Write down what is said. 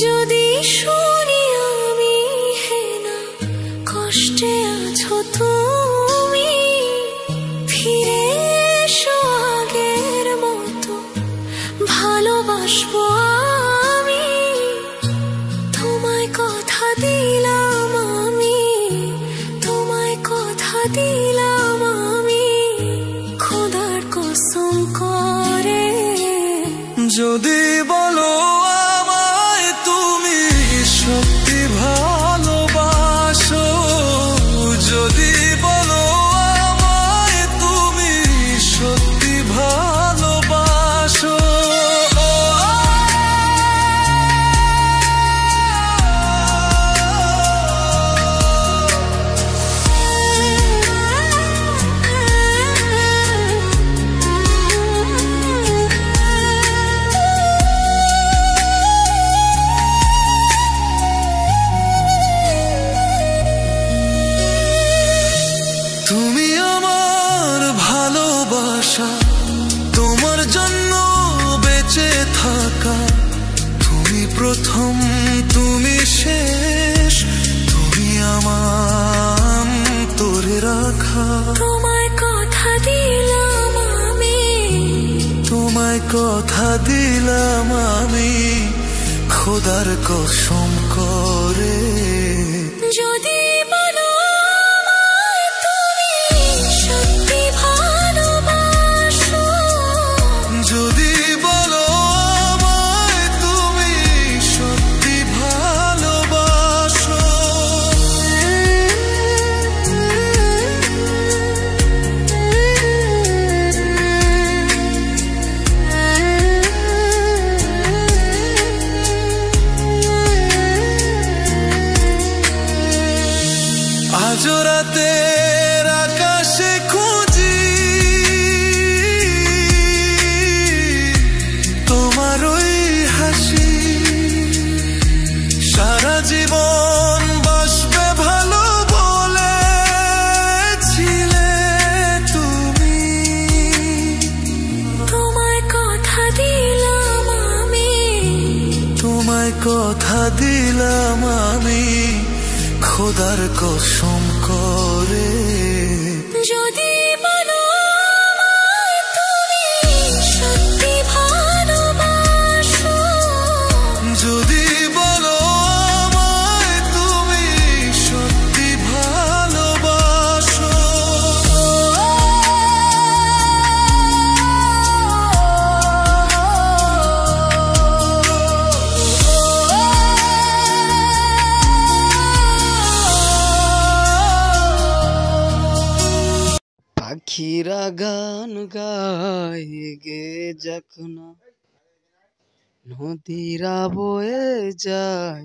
যদি শুনি আমি হেনা কষ্টে আছো তুমি, ফিরে এসো আগের মতো ভালোবাসবো আমি। তোমায় কথা দিলাম আমি, তোমায় কথা দিলাম আমি, খোদার কসম করে। যদি বলো আমায় তুমি সত্যি ভালোবাসো, যদি বলো আমায় তুমি সত্যি ভালোবাসো, তুমি আমার ভালোবাসা, তোমার জন্য বেঁচে থাকা, তুমি প্রথম তুমি শেষ, তুমি আমার তোরে রাখা। তোমায় কথা দিলাম আমি, তোমায় কথা দিলাম আমি, খোদার কসম করে। যদি বলো আমায় তুমি সত্যি ভালোবাসো, যদি বলো আমায় তুমি সত্যি ভালোবাসো, আজ রাতের আকাশে খুঁজি তোমার ওই হাসি, সারা জীবন বাসবে ভালো বলেছিলে তুমি। তোমায় কথা দিলাম আমি, তোমায় কথা দিলাম আমি, খোদার কসম করে। যদি বলো আমায় তুমি সত্যি ভালোবাসো, যদি বলো আমায় তুমি সত্যি ভালোবাসো, পাখিরা গান গায় গে যাক না, নদীরা বয়ে যায়